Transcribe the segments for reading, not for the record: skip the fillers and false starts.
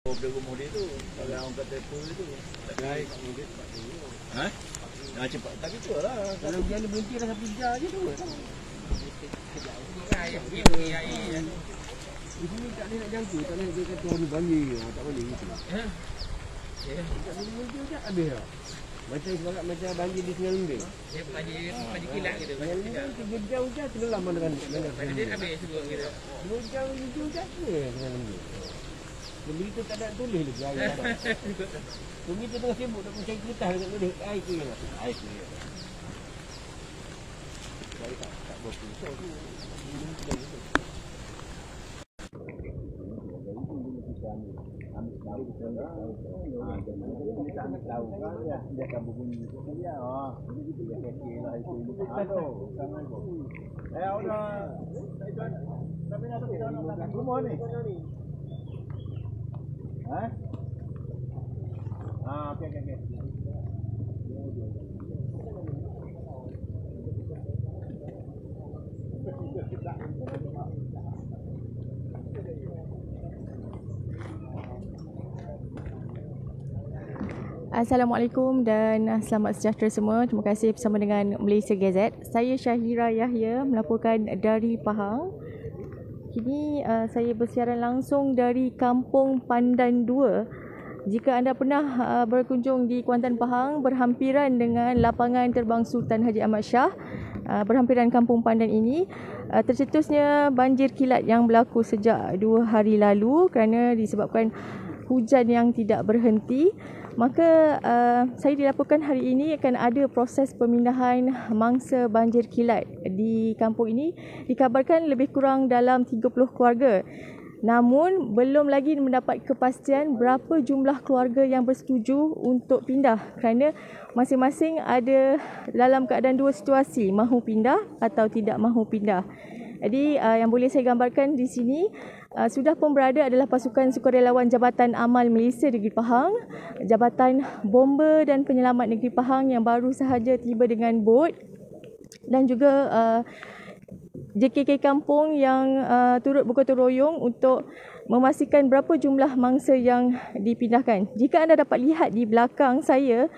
Dia rumah dia tu, kalau orang kata pun itu, baik. Hah? Nah, cepat tak gitu lah. Kalau dia ada berhenti dah sampai jam je tu. Di sini tak boleh nak jangkau, tak boleh dia kata orang banjir, tak boleh gitu. Tak boleh berhenti je habis dah. Macam sebarat macam banjir di Sungai Lembing. Dia banjir kilat gitu. Sungai Lembing 3 jam hujan tenggelam mana kan. Dia habis sebut gitu. 2 jam hujan je Sungai Lembing. Berita tak ada tulis lagi air tak ada. Kita tengah sibuk nak mencari kertas nak tulis air tu lah. Air tu. Saya tak berpusau tu. Dia akan berbunyi dia. Jadi kita dia kecil lah itu. Udah. Tapi nak rumah ni. Hah? Okey. Assalamualaikum dan selamat sejahtera semua. Terima kasih bersama dengan Malaysia Gazette. Saya Syahira Yahya melaporkan dari Pahang. Kini saya bersiaran langsung dari Kampung Pandan 2. Jika anda pernah berkunjung di Kuantan Pahang, berhampiran dengan lapangan terbang Sultan Haji Ahmad Shah, berhampiran Kampung Pandan ini, tercetusnya banjir kilat yang berlaku sejak 2 hari lalu kerana disebabkan hujan yang tidak berhenti. Maka saya dilaporkan hari ini akan ada proses pemindahan mangsa banjir kilat di kampung ini. Dikabarkan lebih kurang dalam 30 keluarga. Namun belum lagi mendapat kepastian berapa jumlah keluarga yang bersetuju untuk pindah kerana masing-masing ada dalam keadaan dua situasi, mahu pindah atau tidak mahu pindah. Jadi yang boleh saya gambarkan di sini, sudah pun berada adalah pasukan sukarelawan Jabatan Amal Malaysia Negeri Pahang, Jabatan Bomba dan Penyelamat Negeri Pahang yang baru sahaja tiba dengan bot, dan juga JKK Kampung yang turut bergotong royong untuk memastikan berapa jumlah mangsa yang dipindahkan. Jika anda dapat lihat di belakang saya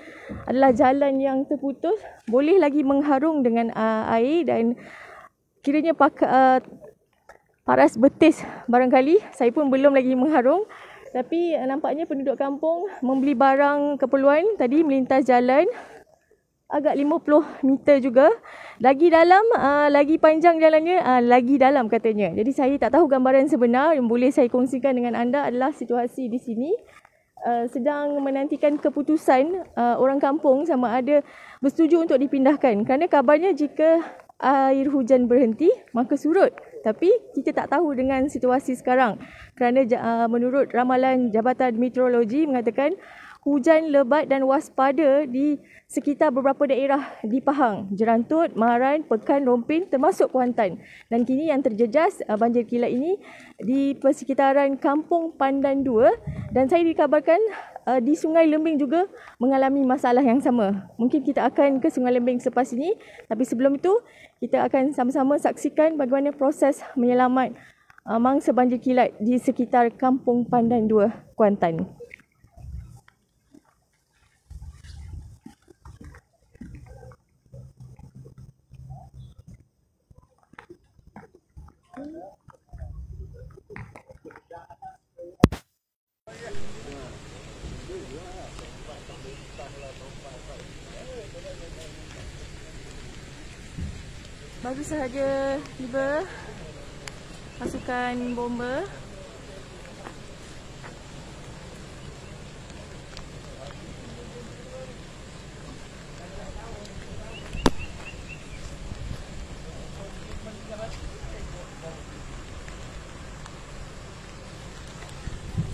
adalah jalan yang terputus, boleh lagi mengharung dengan air dan kiranya paras betis barangkali. Saya pun belum lagi mengharung. Tapi nampaknya penduduk kampung membeli barang keperluan tadi melintas jalan agak 50 meter juga. Lagi dalam, lagi panjang jalannya, lagi dalam katanya. Jadi saya tak tahu gambaran sebenar. Yang boleh saya kongsikan dengan anda adalah situasi di sini. Sedang menantikan keputusan orang kampung sama ada bersetuju untuk dipindahkan. Kerana kabarnya jika air hujan berhenti, maka surut. Tapi kita tak tahu dengan situasi sekarang. Kerana menurut ramalan Jabatan Meteorologi mengatakan hujan lebat dan waspada di sekitar beberapa daerah di Pahang, Jerantut, Maharan, Pekan, Rompin termasuk Kuantan. Dan kini yang terjejas banjir kilat ini di persekitaran Kampung Pandan 2 dan saya dikabarkan di Sungai Lembing juga mengalami masalah yang sama. Mungkin kita akan ke Sungai Lembing selepas ini, tapi sebelum itu kita akan sama-sama saksikan bagaimana proses menyelamat mangsa banjir kilat di sekitar Kampung Pandan 2, Kuantan. Baru sahaja tiba pasukan bomba.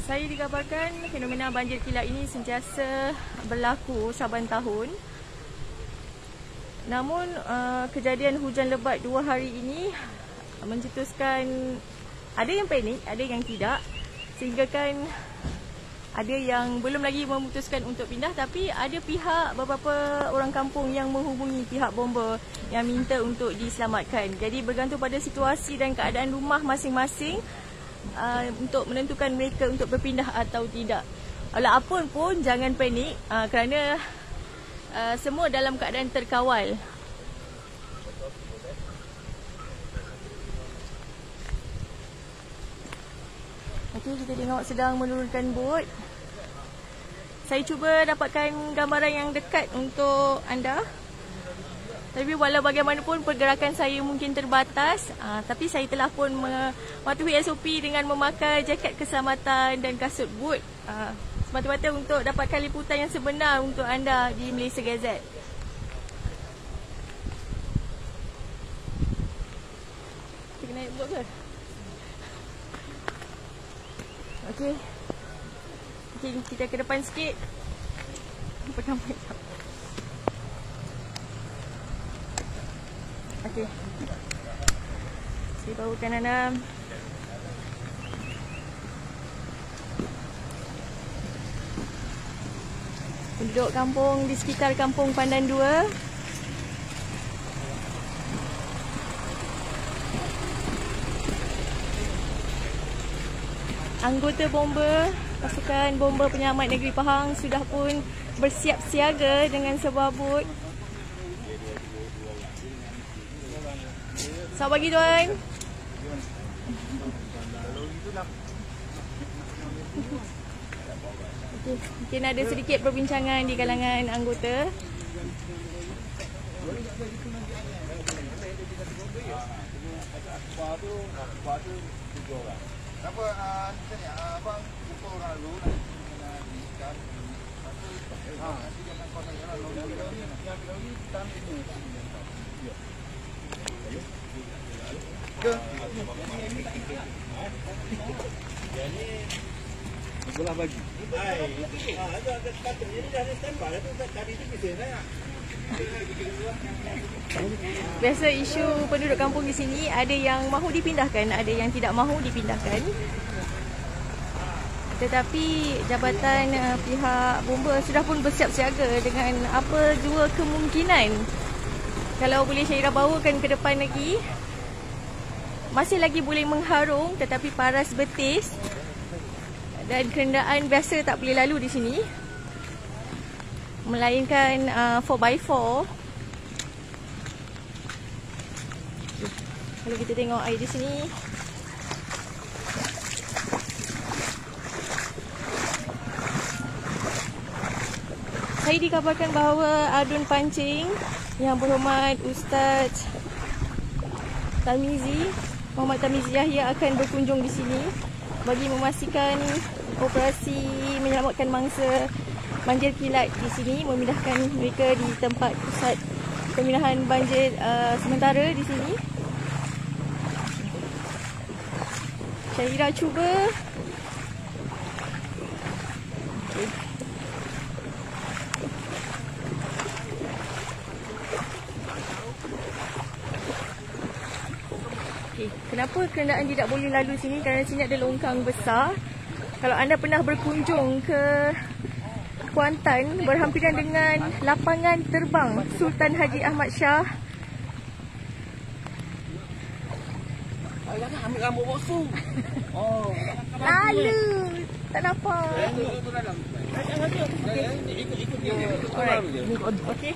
Saya dikabarkan fenomena banjir kilat ini sentiasa berlaku saban tahun. Namun kejadian hujan lebat 2 hari ini mencetuskan ada yang panik, ada yang tidak. Sehingga kan ada yang belum lagi memutuskan untuk pindah, tapi ada pihak beberapa orang kampung yang menghubungi pihak bomba yang minta untuk diselamatkan. Jadi bergantung pada situasi dan keadaan rumah masing-masing, untuk menentukan mereka untuk berpindah atau tidak. Walaupun pun jangan panik kerana semua dalam keadaan terkawal. Okey, kita tengok sedang menurunkan bot. Saya cuba dapatkan gambaran yang dekat untuk anda. Tapi walau bagaimanapun pergerakan saya mungkin terbatas, tapi saya telah pun mematuhi SOP dengan memakai jaket keselamatan dan kasut boot semata-mata untuk dapatkan liputan yang sebenar untuk anda di Malaysia Gazette. Kita naik boot ke? Okey. Okey, kita ke depan sikit. Pegang. Okey. Saya bawa kanan. Penduduk kampung di sekitar Kampung Pandan 2. Anggota bomba, pasukan bomba penyelamat negeri Pahang sudah pun bersiap siaga dengan sebuah bot. Selamat pagi tuan. Okay. Mungkin ada sedikit perbincangan di kalangan anggota. Kenapa abang jumpa orang dulu bola bagi. Biasa isu penduduk kampung di sini ada yang mahu dipindahkan, ada yang tidak mahu dipindahkan. Tetapi jabatan pihak bomba sudah pun bersiap siaga dengan apa dua kemungkinan. Kalau boleh Syahira bawakan ke depan lagi. Masih lagi boleh mengharung tetapi paras betis dan kenderaan biasa tak boleh lalu di sini. Melainkan 4x4. Kalau kita tengok air di sini, saya dikabarkan bahawa adun pancing Yang Berhormat Ustaz Tarmizi, Muhammad Tarmizi Yahya akan berkunjung di sini bagi memastikan operasi menyelamatkan mangsa banjir kilat di sini, memindahkan mereka di tempat pusat pemindahan banjir sementara di sini. Syahira cuba. Okay. Kenapa kenderaan tidak boleh lalu sini? Kerana sini ada longkang besar. Kalau anda pernah berkunjung ke Kuantan, berhampiran dengan lapangan terbang Sultan Haji Ahmad Shah. Jangan ambil rambut bosu. Oh, Lalu tak nampak. Ikut dia. Alright. Okay.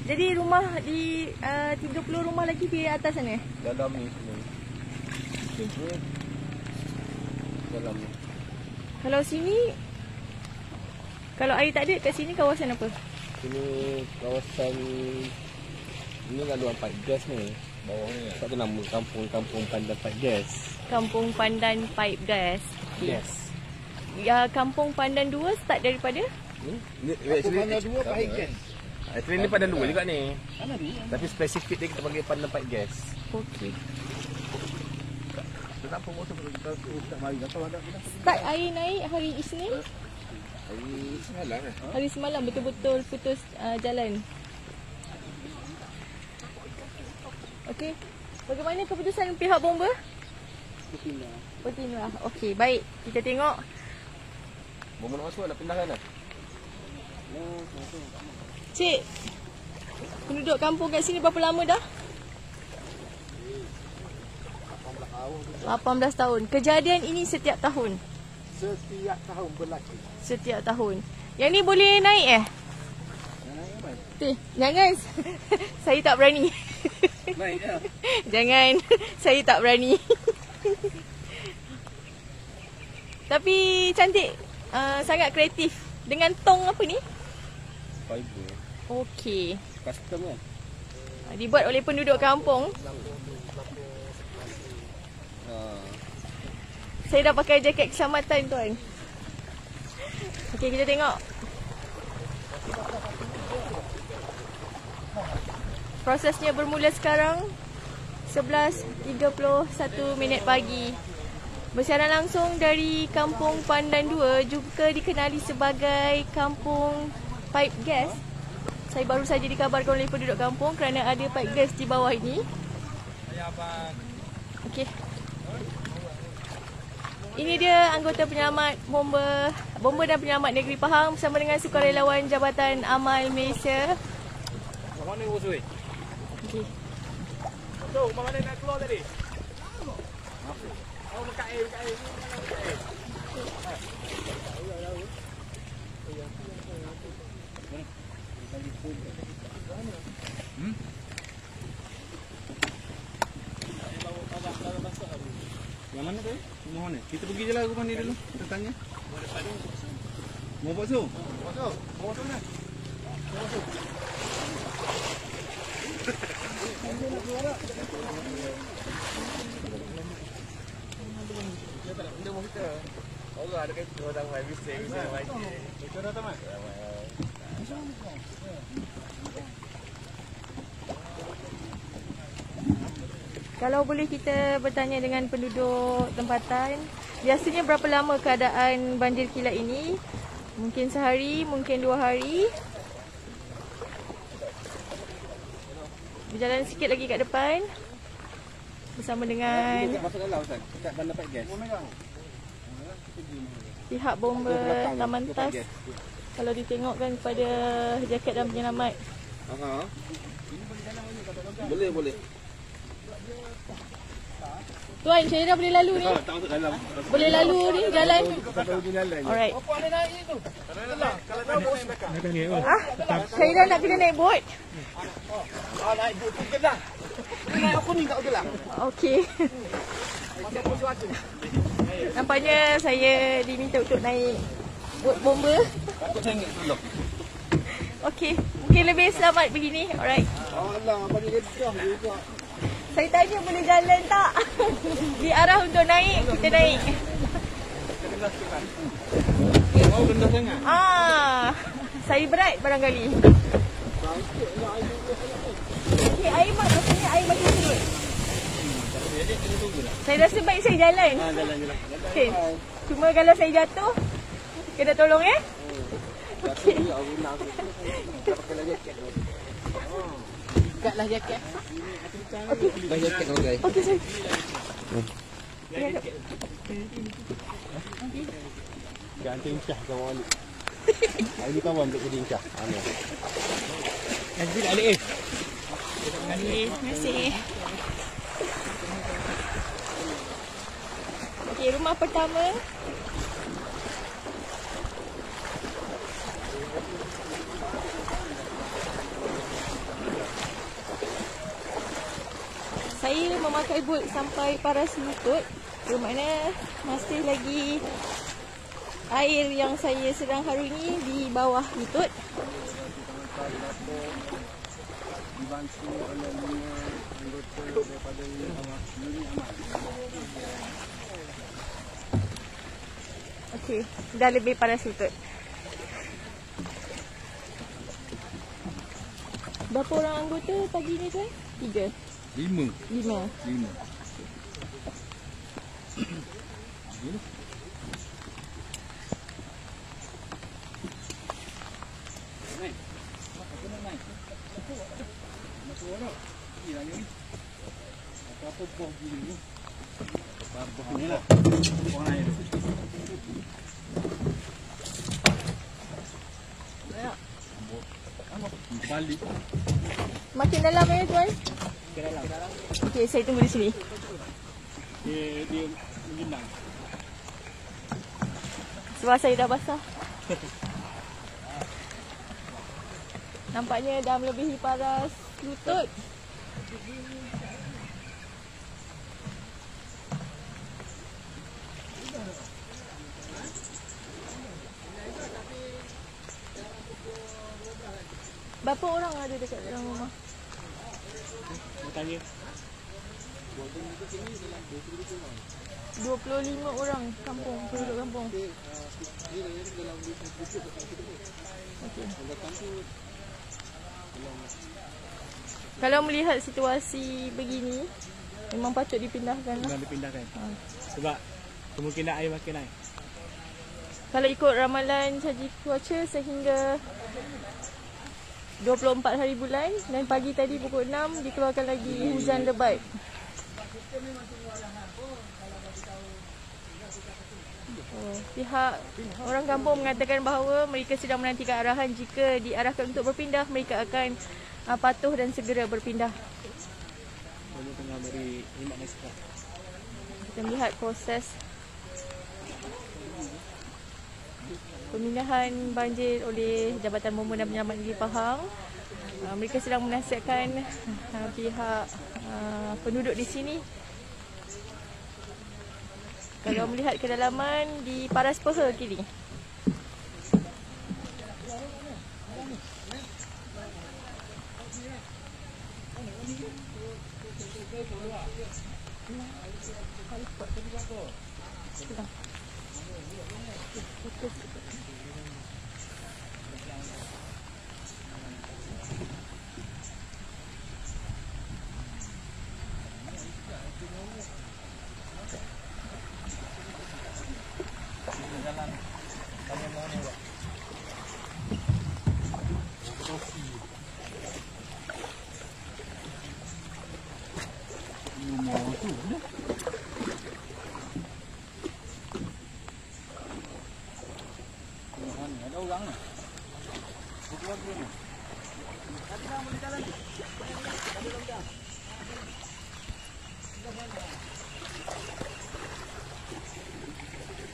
Jadi rumah di 30 rumah lagi di atas sana. Dalam ni semua. Dalam ni. Kalau sini, kalau air tak ada, kat sini kawasan apa? Sini kawasan ini laluan pipe gas ni. Bawah ni. Sebab tu nama kampung Pandan Pipe Gas. Kampung Pandan Pipe Gas. Okay. Yes. Ya, Kampung Pandan 2 start daripada? Pandan 2 Pipe Gas. Actually ni Pandan 2 juga ni. Tapi spesifik dia kita panggil Pandan Pipe Gas. Okey. Tak apa bos kita tak mari kalau ada kita. Start air naik hari Isnin? Hari semalam kan. Hari semalam betul-betul putus jalan. Okey. Bagaimana keputusan pihak bomba? Berpindah. Okey, baik. Kita tengok. Bomba nak masuk nak pindahkan dah. Cik, penduduk kampung kat sini berapa lama dah? 18 tahun. Kejadian ini setiap tahun. Setiap tahun berlaku. Setiap tahun. Yang ni boleh naik jangan. Saya tak berani. Naik dah. Jangan. Saya tak berani. Tapi cantik. Sangat kreatif. Dengan tong apa ni? Fiber. Okey. Custom kan? Dibuat oleh penduduk kampung. Saya dah pakai jaket keselamatan tuan. Okey, kita tengok. Prosesnya bermula sekarang 11.31 pagi. Bersiaran langsung dari Kampung Pandan 2, juga dikenali sebagai Kampung Pipe Gas. Saya baru saja dikabarkan oleh penduduk kampung kerana ada pipe gas di bawah ini. Okey. Ini dia anggota penyelamat bomba dan penyelamat negeri Pahang bersama dengan sukarelawan Jabatan Amal Malaysia. Mana Usui? Okey. Tu, mana nak keluar tadi? Oh, dekat air. Yang mana tu? Rumah mana? Kita pergi je lah rumah ni dulu. Kita tanya. Mau bakso? Bakso mana? Bakso. Allah ada kereta orang main bising main. Itu dah tamat. Kalau boleh kita bertanya dengan penduduk tempatan, biasanya berapa lama keadaan banjir kilat ini? Mungkin sehari, mungkin 2 hari. Berjalan sikit lagi kat depan bersama dengan Masuk dalam Ustaz. Dekat bandar pipe gas. pihak bomba Taman Tas. Kalau ditengokkan pada jaket dan penyelamat. Boleh. Tuan, saya dah boleh lalu ni. Tak masuk dalam. Boleh lalu ni jalan. Alright. Apa ada naik tu? Kalau tak bos belakang. Saya dah nak kena naik bot. Naik bot tu gelang. Naik aku ni tak gelang. Okey. Macam bos waktu. Nampaknya saya diminta untuk naik bot bomba. Takut saya ingat dulu. Okey, mungkin lebih selamat begini. Alright. Allah, apa ni gedah juga. Saya tanya boleh jalan tak? Di arah untuk naik, kita naik. Oh, rendah sangat. Saya berat barangkali. Okey, air maksudnya air makin surut. Saya rasa baik saya jalan. Jalan. Okey. Cuma kalau saya jatuh, kena tolong ya. Okey. Pakailah jaket. Dekatlah jaket. Okey. Bagi jaket kau guys. Okey, saya. Ganti incah kawan ni. Ini kawan untuk jadi incah. Nanti tak boleh. Terima kasih. Okey, rumah pertama. Saya memakai bot sampai paras lutut. Bermakna masih lagi air yang saya sedang harungi di bawah lutut. Dibantu oleh 5 anggota daripada unit amal. Okey, dah lebih paras lutut. Berapa orang anggota pagi ni tuan? 3. 5. 5. Apa buah gini ni? Buah ni lah. Buah naik tu. Balik. Makin dalam ya tuan? Okey, saya tunggu di sini. Dia mengenang. Sebab saya dah basah. Nampaknya dah melebihi paras lutut. Berapa orang ada dekat dalam rumah? Mau tanya. 25 orang kampung, penduduk kampung. Okey. Kalau melihat situasi begini, memang patut dipindahkan lah. Jangan dipindahkan. Sebab kemungkinan air makin naik. Kalau ikut ramalan saji cuaca sehingga 24 hari bulan dan pagi tadi pukul 6 dikeluarkan lagi hujan lebat. Pihak orang kampung mengatakan bahawa mereka sedang menantikan arahan. Jika diarahkan untuk berpindah, mereka akan patuh dan segera berpindah. Kami tengah beri khidmat nasihat. Kita melihat proses pemindahan banjir oleh Jabatan Bomba dan Penyelamat Negeri Pahang. Mereka sedang menasihatkan pihak penduduk di sini. Kalau melihat kedalaman di paras peha kini.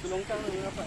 Longkang ni dapat.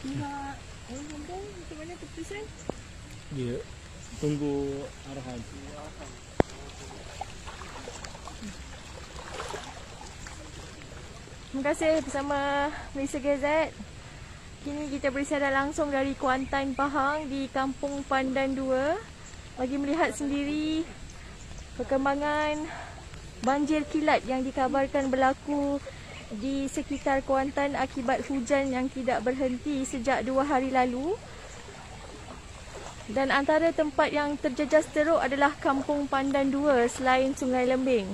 Pihak orang kampung macam mana keputusan? Dia tunggu arahan. Terima kasih bersama Malaysia Gazette. Kini kita bersiaran langsung dari Kuantan Pahang di Kampung Pandan 2 bagi melihat sendiri perkembangan banjir kilat yang dikabarkan berlaku di sekitar Kuantan akibat hujan yang tidak berhenti sejak 2 hari lalu. Dan antara tempat yang terjejas teruk adalah Kampung Pandan 2 selain Sungai Lembing.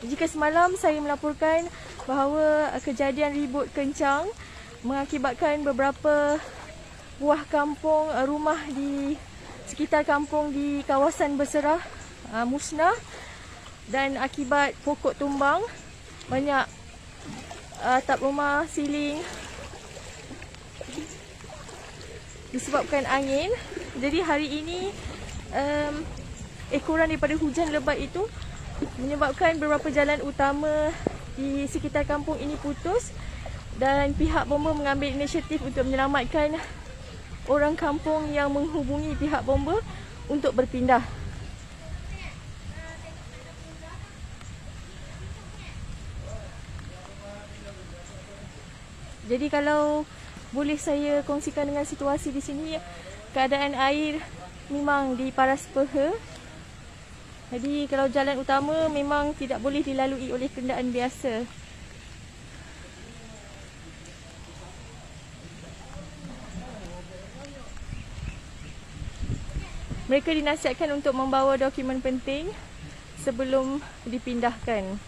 Jika semalam saya melaporkan bahawa kejadian ribut kencang mengakibatkan beberapa buah kampung, rumah di sekitar kampung di kawasan berserah musnah dan akibat pokok tumbang, banyak atap rumah, siling disebabkan angin. Jadi hari ini ekoran daripada hujan lebat itu menyebabkan beberapa jalan utama di sekitar kampung ini putus dan pihak bomba mengambil inisiatif untuk menyelamatkan orang kampung yang menghubungi pihak bomba untuk berpindah. Jadi kalau boleh saya kongsikan dengan situasi di sini, keadaan air memang di paras peha. Jadi kalau jalan utama memang tidak boleh dilalui oleh kenderaan biasa. mereka dinasihatkan untuk membawa dokumen penting sebelum dipindahkan.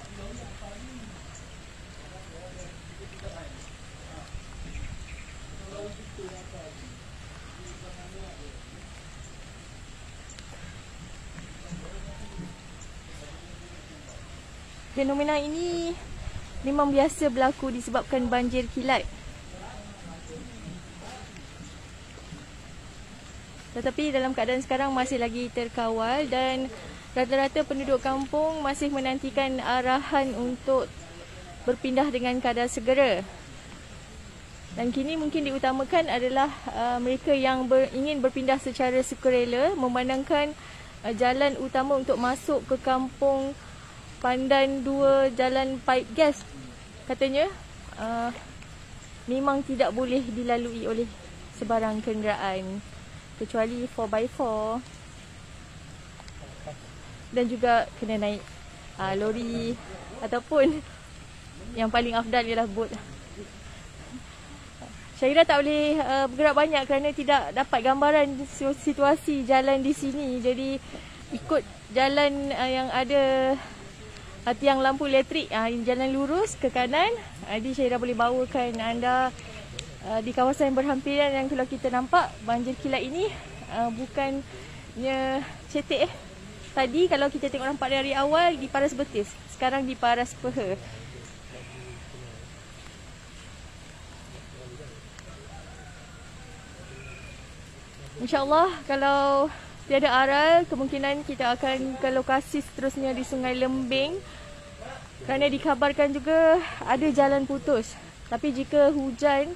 Fenomena ini memang biasa berlaku disebabkan banjir kilat. Tetapi dalam keadaan sekarang masih lagi terkawal dan rata-rata penduduk kampung masih menantikan arahan untuk berpindah dengan kadar segera. Dan kini mungkin diutamakan adalah mereka yang ingin berpindah secara sukarela, memandangkan jalan utama untuk masuk ke kampung Pandan 2 jalan pipe gas katanya memang tidak boleh dilalui oleh sebarang kenderaan kecuali 4x4 dan juga kena naik lori ataupun yang paling afdal ialah bot. Syahira tak boleh bergerak banyak kerana tidak dapat gambaran situasi jalan di sini. Jadi ikut jalan yang ada tiang lampu elektrik, jalan lurus ke kanan. Jadi Syahira boleh bawakan anda di kawasan berhampiran yang kalau kita nampak banjir kilat ini bukannya cetek. Tadi kalau kita tengok nampak dari awal di paras betis, sekarang di paras peha. InsyaAllah kalau tiada aral, kemungkinan kita akan ke lokasi seterusnya di Sungai Lembing kerana dikabarkan juga ada jalan putus. Tapi jika hujan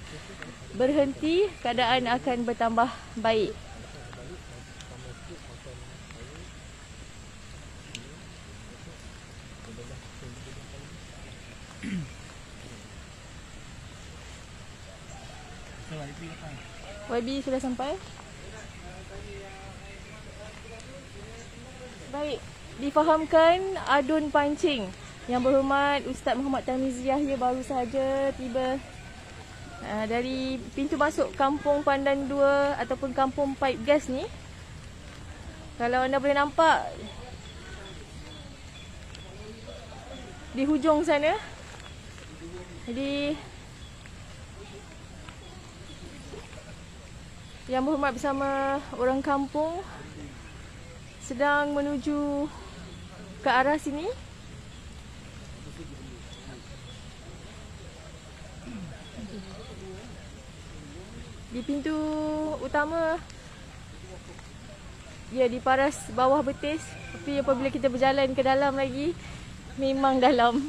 berhenti, keadaan akan bertambah baik. YB sudah sampai? Baik, difahamkan adun pancing. Yang berhormat Ustaz Muhammad Tamizi Yahya baru saja tiba dari pintu masuk kampung Pandan 2 ataupun kampung pipe gas ni. Kalau anda boleh nampak di hujung sana. Jadi yang berhormat bersama orang kampung sedang menuju ke arah sini. Di pintu utama dia di paras bawah betis, tapi apabila kita berjalan ke dalam lagi memang dalam.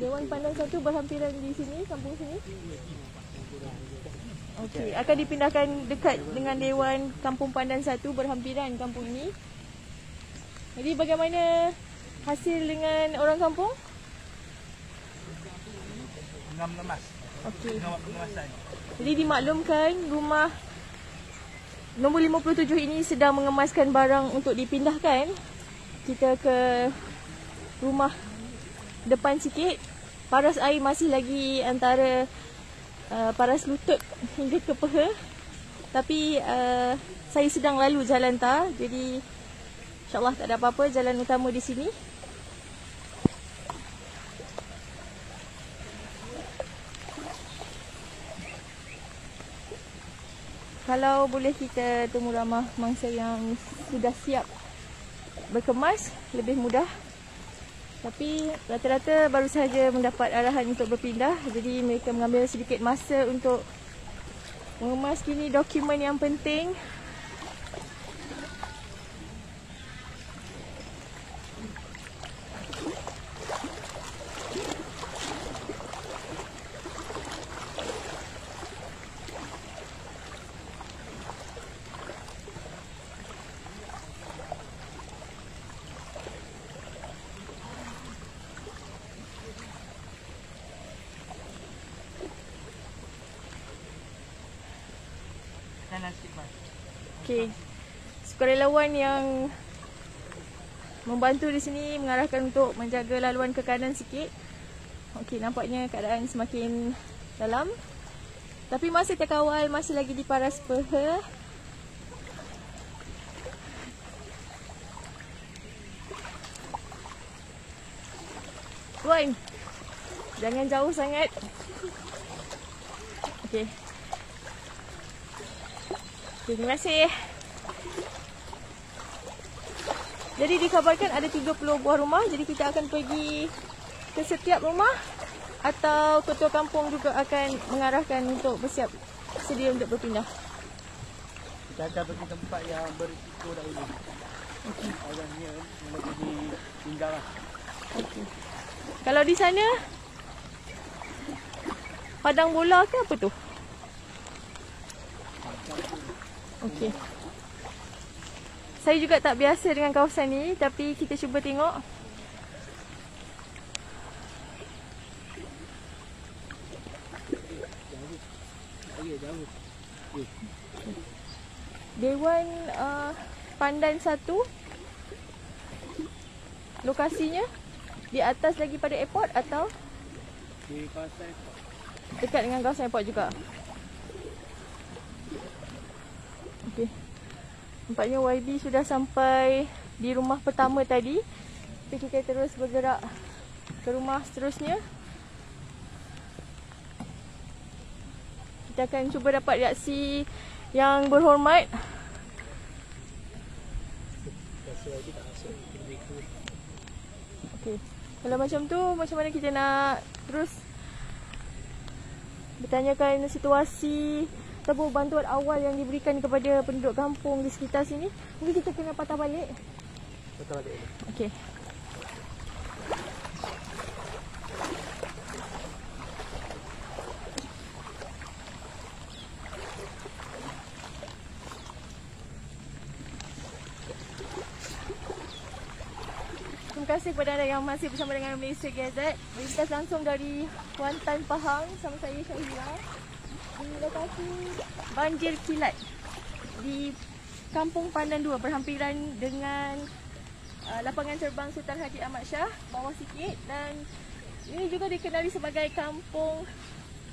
Dewan Pandan 1 berhampiran di sini, kampung sini. Okey, akan dipindahkan dekat dengan Dewan Kampung Pandan 1 berhampiran kampung ini. Jadi bagaimana hasil dengan orang kampung? Mengemas. Okey. Pengemasan. Jadi dimaklumkan rumah nombor 57 ini sedang mengemaskan barang untuk dipindahkan. Kita ke rumah depan sikit. Paras air masih lagi antara paras lutut hingga ke peha. Tapi saya sedang lalu jalan tar. Jadi InsyaAllah tak ada apa-apa, jalan utama di sini. Kalau boleh kita temu ramah mangsa yang sudah siap berkemas, lebih mudah. Tapi rata-rata baru sahaja mendapat arahan untuk berpindah. Jadi mereka mengambil sedikit masa untuk mengemas kini dokumen yang penting. Okey. Sukarelawan yang membantu di sini mengarahkan untuk menjaga laluan ke kanan sikit. Okey, nampaknya keadaan semakin dalam. Tapi masih terkawal, masih lagi di paras peha. Tuan, jangan jauh sangat. Okey. Terima kasih. Jadi dikabarkan ada 30 buah rumah. Jadi kita akan pergi ke setiap rumah atau ketua kampung juga akan mengarahkan untuk bersiap sedia untuk berpindah. Kita akan pergi tempat yang berisiko dahulu. Okey. Orangnya mula tinggal lah. Okey. Kalau di sana padang bola ke apa tu? Okey. Saya juga tak biasa dengan kawasan ni, tapi kita cuba tengok. Dewan Pandan 1. Lokasinya di atas lagi pada airport atau Di kawasan airport. dekat dengan kawasan airport juga? Okey. Nampaknya YB sudah sampai di rumah pertama tadi. Tapi kita terus bergerak ke rumah seterusnya. Kita akan cuba dapat reaksi yang berhormat. Okey. Kalau macam tu, macam mana kita nak terus bertanyakan situasi ataupun bantuan awal yang diberikan kepada penduduk kampung di sekitar sini? Mungkin kita kena patah balik. Patah balik. Okey. Terima kasih kepada anda yang masih bersama dengan Malaysia Gazette. Berita langsung dari Kuantan Pahang sama saya Syahira. Di lokasi banjir kilat di Kampung Pandan 2 berhampiran dengan lapangan terbang Sultan Haji Ahmad Shah, bawah sikit, dan ini juga dikenali sebagai kampung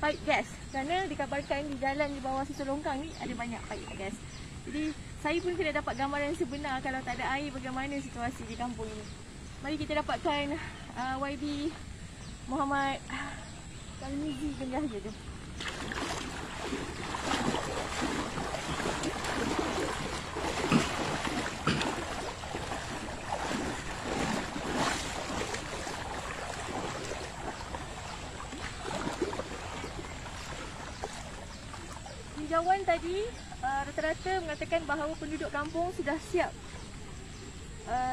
pipe gas kerana dikabarkan di jalan di bawah Situ Longkang ni ada banyak pipe gas. Jadi saya pun kena dapat gambaran sebenar kalau tak ada air bagaimana situasi di kampung ini. Mari kita dapatkan YB Muhammad Talmizi bin Yahya tu. Tinjauan tadi rata-rata mengatakan bahawa penduduk kampung sudah siap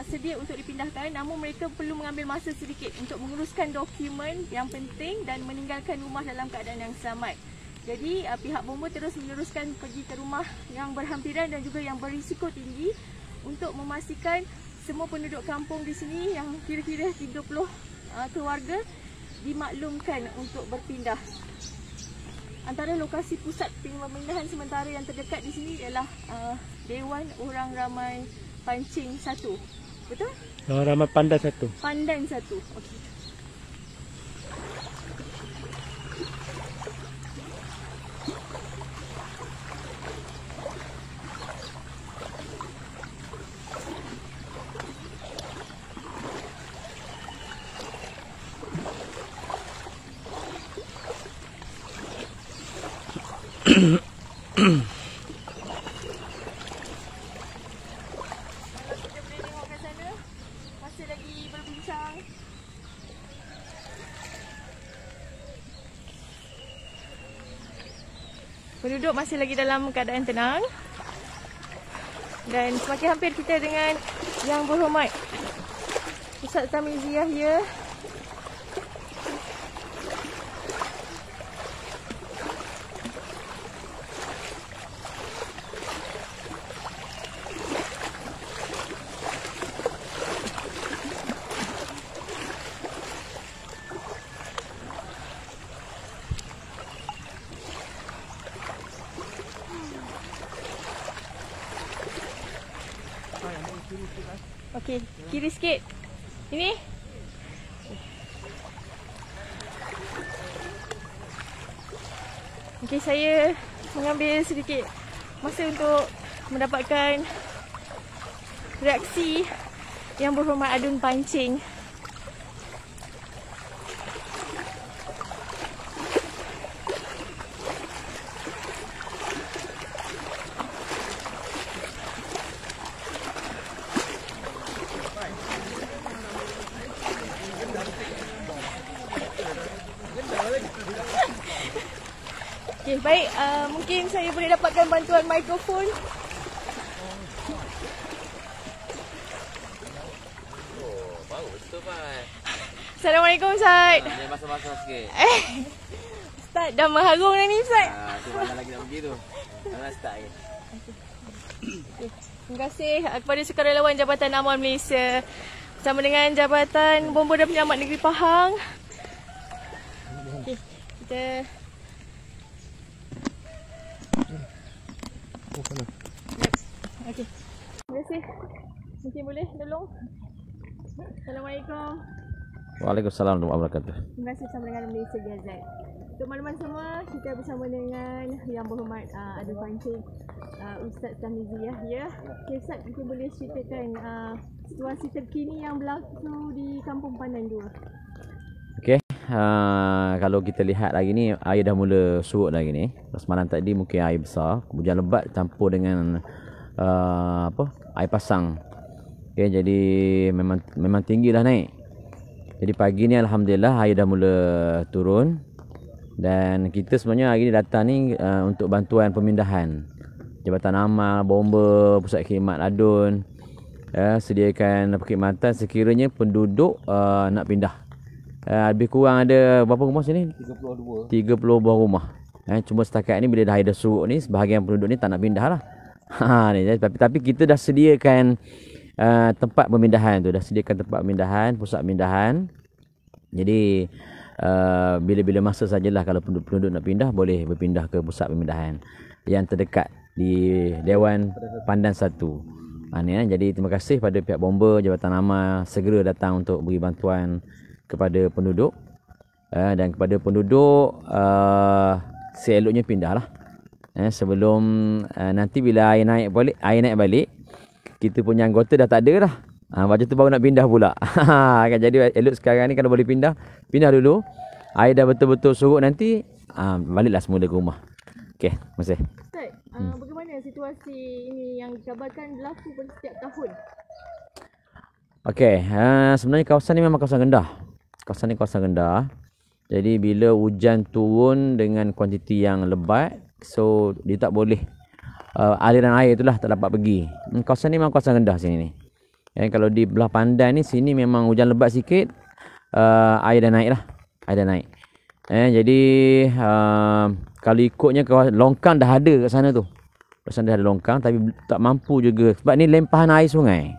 sedia untuk dipindahkan, namun mereka perlu mengambil masa sedikit untuk menguruskan dokumen yang penting dan meninggalkan rumah dalam keadaan yang selamat. Jadi pihak bomba terus meneruskan pergi ke rumah yang berhampiran dan juga yang berisiko tinggi untuk memastikan semua penduduk kampung di sini yang kira-kira 30 keluarga dimaklumkan untuk berpindah. Antara lokasi pusat pemindahan sementara yang terdekat di sini ialah Dewan Orang Ramai Pancing 1. Betul? Orang ramai Pandan 1. Pandan 1. Okey. Penduduk masih lagi dalam keadaan tenang. Dan semakin hampir kita dengan Yang Berhormat Ustaz Talmizi Yahya. Okey, kiri sikit. Ini. Okey, saya mengambil sedikit masa untuk mendapatkan reaksi Yang Berhormat Adun pancing. Okay, baik. Mungkin saya boleh dapatkan bantuan mikrofon. Bau betul Pak. Assalamualaikum Ustaz. Dia basah-basah sikit. Ustaz dah mengharung dah ni Ustaz. Tu mana lagi nak pergi tu. Mana start lagi. Terima kasih kepada sukarelawan Jabatan Amal Malaysia bersama dengan Jabatan Bomba dan Penyelamat Negeri Pahang. Okay, kita okey. Terima kasih. Mungkin boleh tolong. Assalamualaikum. Waalaikumsalam warahmatullahi wabarakatuh. Terima kasih bersama dengan Malaysia Gazette. Untuk makluman semua, kita bersama dengan Yang Berhormat Adun pancing Ustaz Tamizi Yahya. Okay, Ustaz, mungkin boleh ceritakan situasi terkini yang berlaku di Kampung Pandan 2. Okey, kalau kita lihat lagi ni air dah mula surut lagi ni. Semalam tadi mungkin air besar, hujan lebat campur dengan air pasang. Okey, jadi memang tinggilah naik. Jadi pagi ni alhamdulillah air dah mula turun. Dan kita sebenarnya hari ni datang ni untuk bantuan pemindahan. Jabatan Amal, Bomba, Pusat Khidmat Adun sediakan perkhidmatan sekiranya penduduk nak pindah. Lebih kurang ada berapa rumah sini? 32. 30 buah rumah. Cuma setakat ni bila dah ada surut ni, sebahagian penduduk ni tak nak pindah lah. Tapi kita dah sediakan tempat pemindahan tu. Dah sediakan tempat pemindahan, pusat pemindahan. Jadi bila-bila masa sajalah kalau penduduk nak pindah, boleh berpindah ke pusat pemindahan yang terdekat di Dewan Pandan 1. Jadi terima kasih pada pihak Bomba, Jabatan Amal segera datang untuk beri bantuan kepada penduduk. Dan kepada penduduk seeloknya pindahlah. Sebelum nanti bila air naik balik, kita punya anggota dah tak ada dah. Macam tu baru nak pindah pula. Jadi elok sekarang ni kalau boleh pindah dulu. Air dah betul-betul surut nanti, baliklah semula ke rumah. Okey, terima kasih. Ustaz, bagaimana situasi ini yang dikabarkan berlaku pada setiap tahun? Okey, sebenarnya kawasan ni memang kawasan rendah. Kawasan ni kawasan rendah. Jadi bila hujan turun dengan kuantiti yang lebat, so dia tak boleh aliran air itulah tak dapat pergi. Kawasan ni memang kawasan rendah sini ni. Kalau di belah Pandan ni, sini memang hujan lebat sikit, air dah naik lah. Air dah naik. Jadi kalau ikutnya longkang dah ada kat sana tu. Kat sana dah ada longkang tapi tak mampu juga. Sebab ni lempahan air sungai.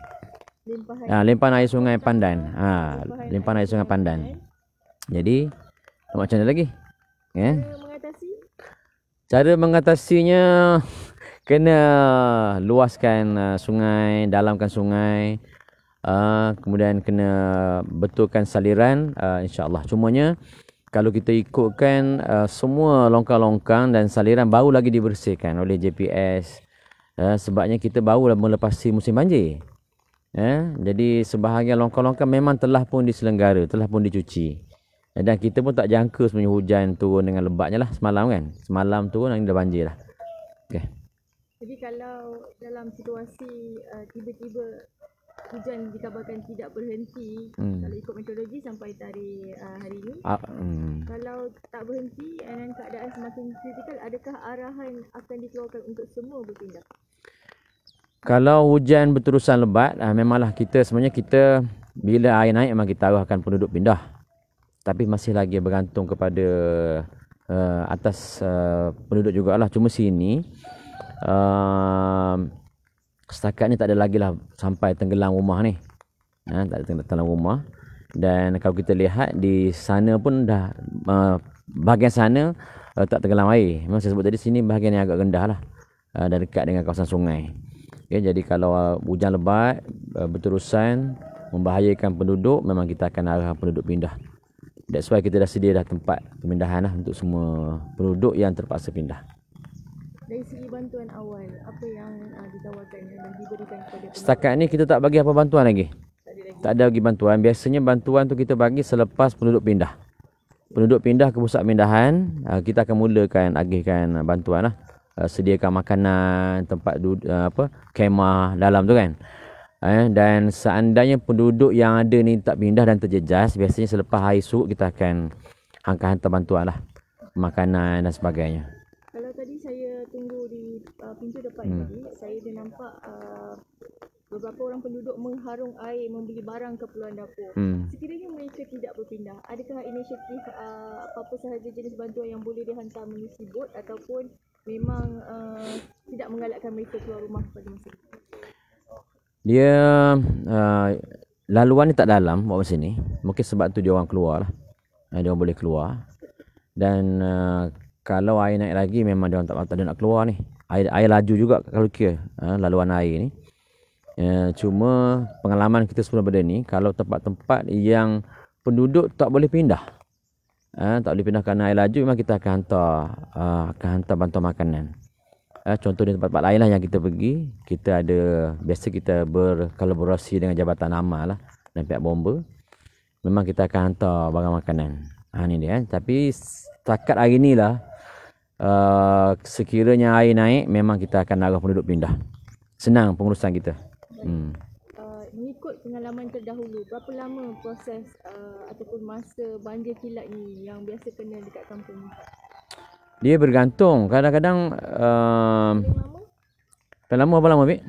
Lempahan air sungai Pandan. Lempahan air sungai Pandan. Jadi macam mana lagi? Cara mengatasinya kena luaskan sungai, dalamkan sungai, kemudian kena betulkan saliran, insya-Allah. Cumanya kalau kita ikutkan semua longkang-longkang dan saliran baru lagi dibersihkan oleh JPS, sebabnya kita baru melepasi musim banjir. Jadi sebahagian longkang-longkang memang telah pun diselenggara, telah pun dicuci. Dan kita pun tak jangka sebenarnya hujan turun dengan lebatnya lah semalam kan. Semalam turun ini dah banjir lah. Okay. Jadi kalau dalam situasi tiba-tiba hujan dikabarkan tidak berhenti, kalau ikut meteorologi sampai tarikh hari ini, kalau tak berhenti dan keadaan semakin kritikal, adakah arahan akan dikeluarkan untuk semua berpindah? Kalau hujan berterusan lebat, memanglah sebenarnya kita bila air naik memang kita arahkan penduduk pindah. Tapi masih lagi bergantung kepada atas penduduk jugalah. Cuma sini setakat ni tak ada lagi lah sampai tenggelam rumah ni. Tak ada tenggelam rumah. Dan kalau kita lihat di sana pun dah bahagian sana tak tenggelam air. Memang saya sebut tadi sini bahagian yang agak rendah lah. Dan dekat dengan kawasan sungai. Okay, jadi kalau hujan lebat berterusan membahayakan penduduk, memang kita akan arah penduduk pindah. That's why kita dah sedia dah tempat pemindahan lah untuk semua penduduk yang terpaksa pindah. Dari segi bantuan awal, apa yang ditawarkan dan diberikan kepada penduduk? Setakat ni kita tak bagi apa bantuan lagi. Tak ada lagi bantuan. Biasanya bantuan tu kita bagi selepas penduduk pindah. Penduduk pindah ke pusat pemindahan, kita akan mulakan agihkan bantuan lah. Sediakan makanan, tempat kemah dalam tu kan. Dan seandainya penduduk yang ada ni tak pindah dan terjejas, biasanya selepas hari surut kita akan hantar bantuan lah. Makanan dan sebagainya. Kalau tadi saya tunggu di pintu depan tadi, saya dah nampak beberapa orang penduduk mengharung air membeli barang keperluan dapur. Sekiranya mereka tidak berpindah, adakah inisiatif apa-apa sahaja jenis bantuan yang boleh dihantar melalui bot ataupun memang tidak menggalakkan mereka keluar rumah pada masa itu? Dia laluan ni tak dalam buat masa ni. Mungkin sebab tu dia orang keluar lah. Dia orang boleh keluar. Dan kalau air naik lagi memang dia orang tak ada nak keluar ni. Air laju juga kalau kira laluan air ni. Cuma pengalaman kita sebelum pada ni, kalau tempat-tempat yang penduduk tak boleh pindah, tak boleh pindah kerana air laju, memang kita akan hantar bantuan makanan. Contoh di tempat-tempat lain lah yang kita pergi, kita ada, biasa kita berkolaborasi dengan Jabatan Amal lah dan pihak bomba. Memang kita akan hantar barang makanan. Ni dia. Tapi setakat hari ni lah, sekiranya air naik, memang kita akan arah penduduk pindah. Senang pengurusan kita. Mengikut pengalaman terdahulu, berapa lama proses ataupun masa banjir kilat ni yang biasa kena dekat kampung ni? Dia bergantung. Kadang-kadang lama apa lama, Bik?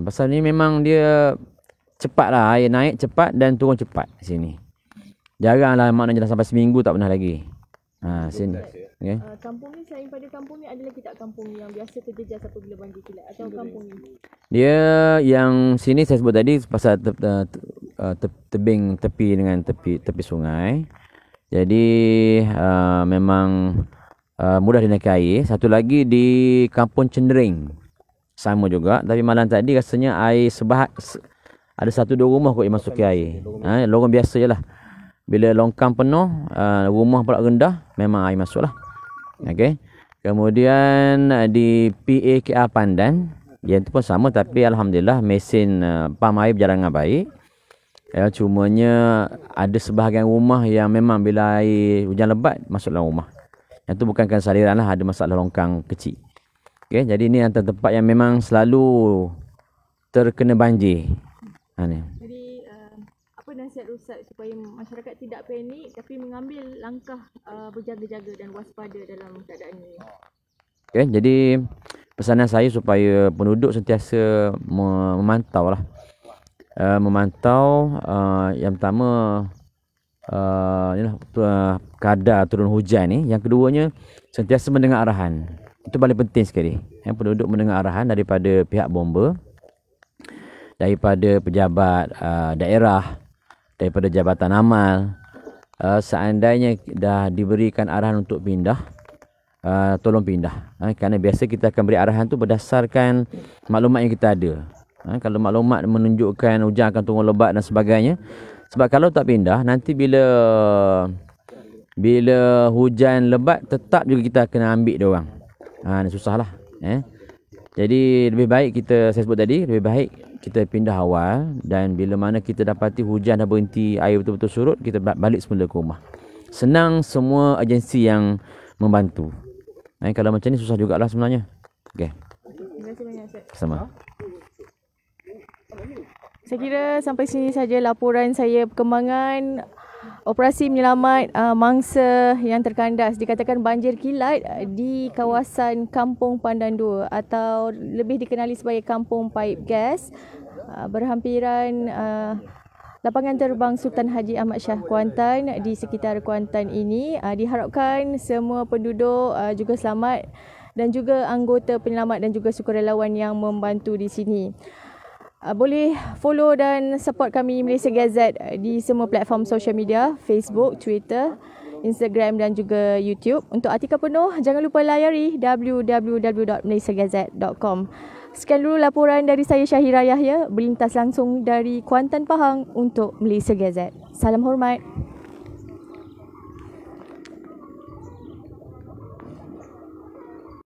Pasal ni memang dia cepat lah. Air naik cepat dan turun cepat di sini. Jarang lah maknanya dah sampai seminggu tak pernah lagi. Sini. Okay. Kampung ni, selain pada kampung ni, ada lagi tak kampung yang biasa terjejas apabila banjir kilat atau kampung ni? Dia yang sini saya sebut tadi pasal tebing tepi dengan tepi sungai. Jadi memang mudah dinaiki air. Satu lagi di Kampung Cendering. Sama juga, tapi malam tadi rasanya air ada 1-2 rumah kot yang masuki air. Lorong biasa je lah. Bila longkang penuh, rumah pula rendah, memang air masuk lah. Okay. Kemudian di PAKR Pandan, yang itu pun sama, tapi alhamdulillah mesin pam air berjalan dengan baik. Cumanya ada sebahagian rumah yang memang bila air hujan lebat masuk dalam rumah. Yang itu bukan kerana saliran lah, ada masalah longkang kecil. Okay. Jadi ini antara tempat yang memang selalu terkena banjir. Ni. Nasihat Ustaz supaya masyarakat tidak panik tapi mengambil langkah berjaga-jaga dan waspada dalam keadaan ini? Okay, jadi pesanan saya supaya penduduk sentiasa memantau lah. Yang pertama kadar turun hujan ni. Yang keduanya sentiasa mendengar arahan. Itu paling penting sekali. Yang penduduk mendengar arahan daripada pihak bomba, daripada pejabat daerah, daripada Jabatan Amal. Seandainya dah diberikan arahan untuk pindah, tolong pindah. Kerana biasa kita akan beri arahan tu berdasarkan maklumat yang kita ada. Kalau maklumat menunjukkan hujan akan turun lebat dan sebagainya. Sebab kalau tak pindah, nanti bila hujan lebat, tetap juga kita kena ambil dia orang. Ni susahlah. Jadi lebih baik saya sebut tadi, lebih baik kita pindah awal, dan bila mana kita dapati hujan dah berhenti, air betul-betul surut, kita balik semula ke rumah. Senang semua agensi yang membantu. Kalau macam ni susah jugalah sebenarnya. Okey. Terima kasih banyak, Ustaz. Sama. Saya kira sampai sini saja laporan saya perkembangan operasi menyelamat mangsa yang terkandas dikatakan banjir kilat di kawasan Kampung Pandan 2 atau lebih dikenali sebagai Kampung Paip Gas, berhampiran lapangan terbang Sultan Haji Ahmad Shah Kuantan. Di sekitar Kuantan ini diharapkan semua penduduk juga selamat dan juga anggota penyelamat dan juga sukarelawan yang membantu di sini. Boleh follow dan support kami Malaysia Gazette di semua platform social media, Facebook, Twitter, Instagram dan juga YouTube. Untuk artikel penuh, jangan lupa layari www.malaysiagazette.com. Sekian dulu laporan dari saya Syahira Yahya, berlintas langsung dari Kuantan Pahang untuk Malaysia Gazette. Salam hormat.